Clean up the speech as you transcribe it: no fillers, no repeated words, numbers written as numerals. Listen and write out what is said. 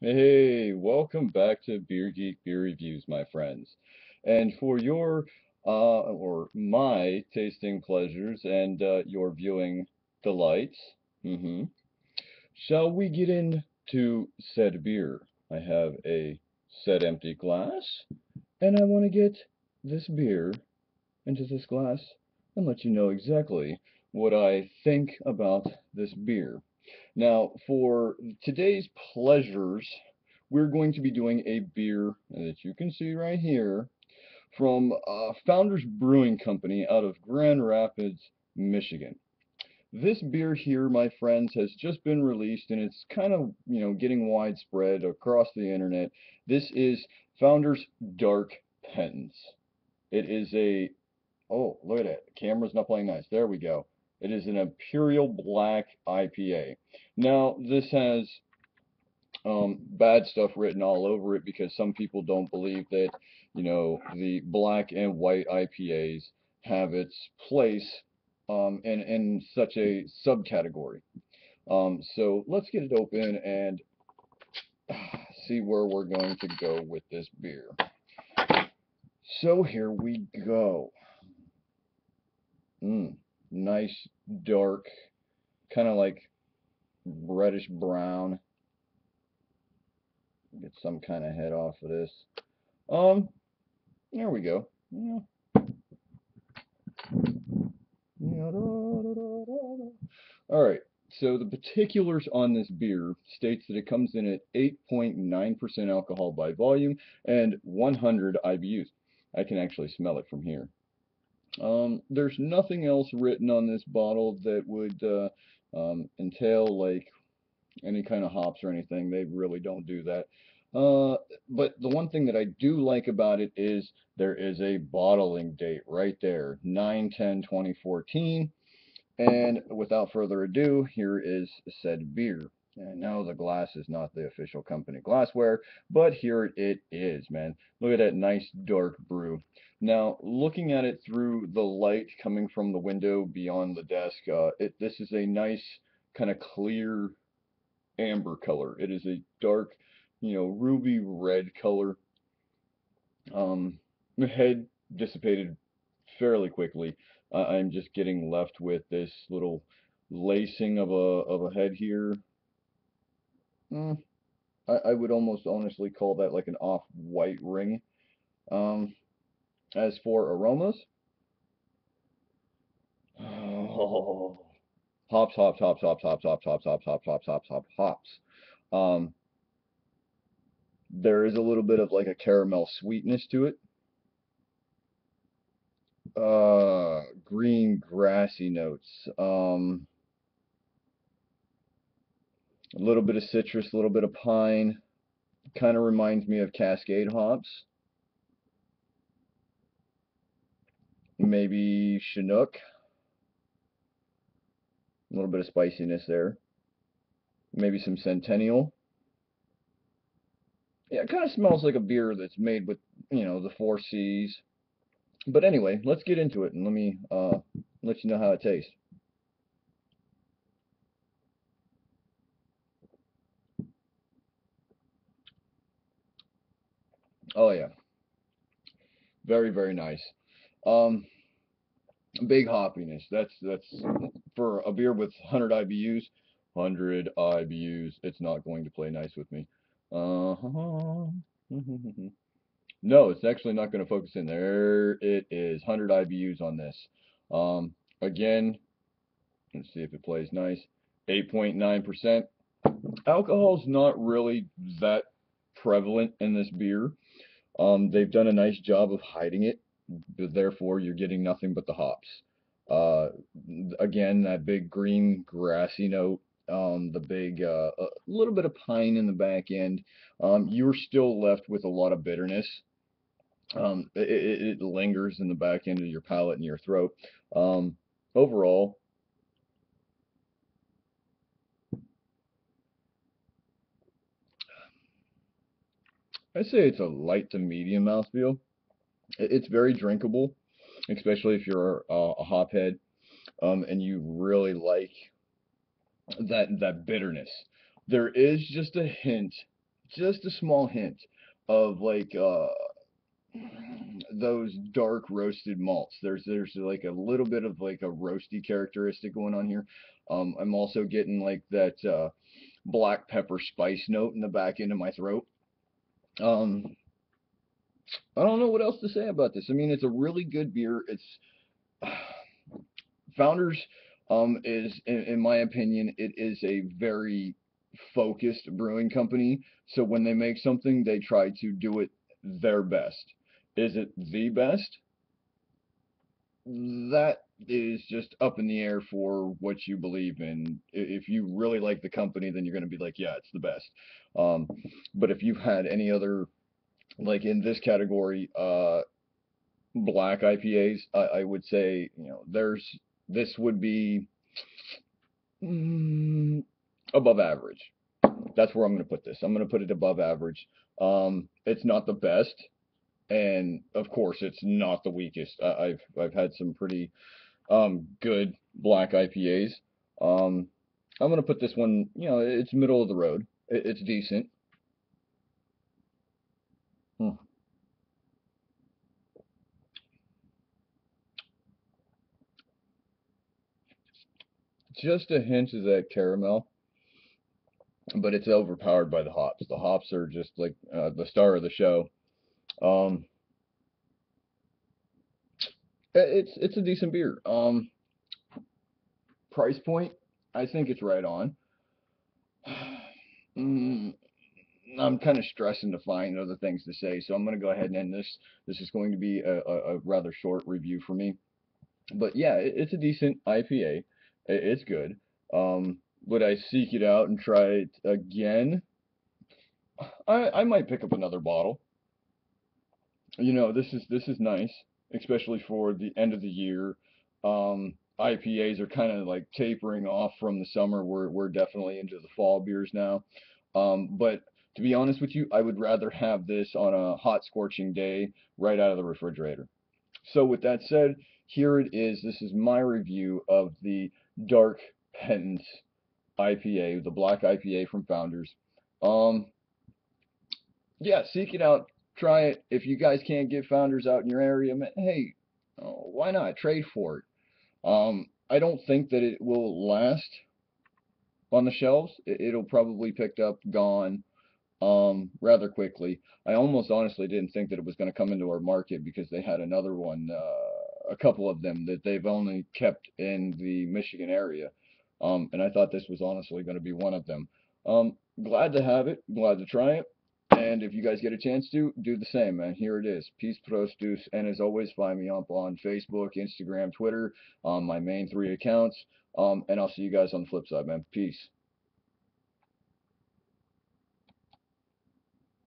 Hey, welcome back to Beer Geek Beer Reviews, my friends. And for your or my tasting pleasures and your viewing delights, hmm shall we get into said beer? I have a said empty glass, and I want to get this beer into this glass and let you know exactly what I think about this beer. Now, for today's pleasures, we're going to be doing a beer that you can see right here from Founders Brewing Company out of Grand Rapids, Michigan. This beer here, my friends, has just been released and it's kind of, getting widespread across the internet. This is Founders Dark Penance. It is a Oh, look at it. The camera's not playing nice. There we go. It is an Imperial Black IPA. Now, this has bad stuff written all over it because some people don't believe that, the black and white IPAs have its place in such a subcategory. So let's get it open and see where we're going to go with this beer. So here we go. Nice dark, kind of like reddish brown. Get some kind of head off of this. Um, there we go. Yeah. All right. So the particulars on this beer states that it comes in at 8.9% alcohol by volume and 100 IBUs. I can actually smell it from here. There's nothing else written on this bottle that would entail like any kind of hops or anything. They really don't do that. Uh, but the one thing that I do like about it is there is a bottling date right there, 9/10/2014. And without further ado, here is said beer. And no, the glass is not the official company glassware, but here it is, man. Look at that nice dark brew. Now, looking at it through the light coming from the window beyond the desk, this is a nice kind of clear amber color. It is a dark, ruby red color. The head dissipated fairly quickly. I'm just getting left with this little lacing of a head here. Mm, I would almost honestly call that like an off-white ring. Um, as for aromas, oh, hops, hops, hops, hops, hops, hops, hops, hops, hops, hops, hops, hops, hops. Um, there is a little bit of like a caramel sweetness to it. Green grassy notes. A little bit of citrus, a little bit of pine. Kind of reminds me of Cascade hops. Maybe Chinook. A little bit of spiciness there. Maybe some Centennial. Yeah, it kind of smells like a beer that's made with, the four C's. But anyway, let's get into it and let me let you know how it tastes. Oh yeah, very very nice. Um, big hoppiness. That's for a beer with 100 IBUs. 100 IBUs. It's not going to play nice with me. Uh-huh. No, it's actually not going to focus in. There it is. 100 IBUs on this. Again, let's see if it plays nice. 8.9%. Alcohol's not really that prevalent in this beer. They've done a nice job of hiding it, therefore you're getting nothing but the hops. Uh, again, that big green grassy note, the big a little bit of pine in the back end. You're still left with a lot of bitterness. It lingers in the back end of your palate and your throat. Overall, I say it's a light to medium mouthfeel. It's very drinkable, especially if you're a hophead, and you really like that bitterness. There is just a hint just a small hint of like those dark roasted malts. There's like a little bit of like a roasty characteristic going on here. I'm also getting like that black pepper spice note in the back end of my throat. Um, I don't know what else to say about this. I mean, it's a really good beer. It's Founders is, in my opinion, it is a very focused brewing company. So when they make something, they try to do it their best. Is it the best? That is just up in the air for what you believe in. If you really like the company, then you're going to be like, yeah, it's the best. Um, but if you've had any other, like in this category, black IPAs, I would say, this would be mm, above average. That's where I'm going to put this. I'm going to put it above average. It's not the best, and of course, it's not the weakest. I've had some pretty good black IPAs. Um, I'm going to put this one. It's middle of the road. It's decent. Hmm. Just a hint of that caramel, but it's overpowered by the hops. The hops are just like the star of the show. Um, it's a decent beer. Price point, I think it's right on. Mm, I'm kind of stressing to find other things to say, so I'm going to go ahead and end this. This is going to be a rather short review for me. But yeah, it's a decent IPA. It's good. Would I seek it out and try it again? I might pick up another bottle. This is nice, especially for the end of the year. IPAs are kind of like tapering off from the summer. We're definitely into the fall beers now. But to be honest with you, I would rather have this on a hot, scorching day right out of the refrigerator. So with that said, here it is. This is my review of the Dark Penance IPA, the black IPA from Founders. Um, yeah, seek it out, try it. If you guys can't get Founders out in your area, man, hey, why not trade for it? I don't think that it will last on the shelves. It'll probably pick up, gone, rather quickly. I almost honestly didn't think that it was going to come into our market because they had another one, a couple of them that they've only kept in the Michigan area. And I thought this was honestly going to be one of them. Glad to have it, glad to try it. And if you guys get a chance to, do the same, man. Here it is. Peace, pros, deuce. And as always, find me up on Facebook, Instagram, Twitter, on my main three accounts. And I'll see you guys on the flip side, man. Peace.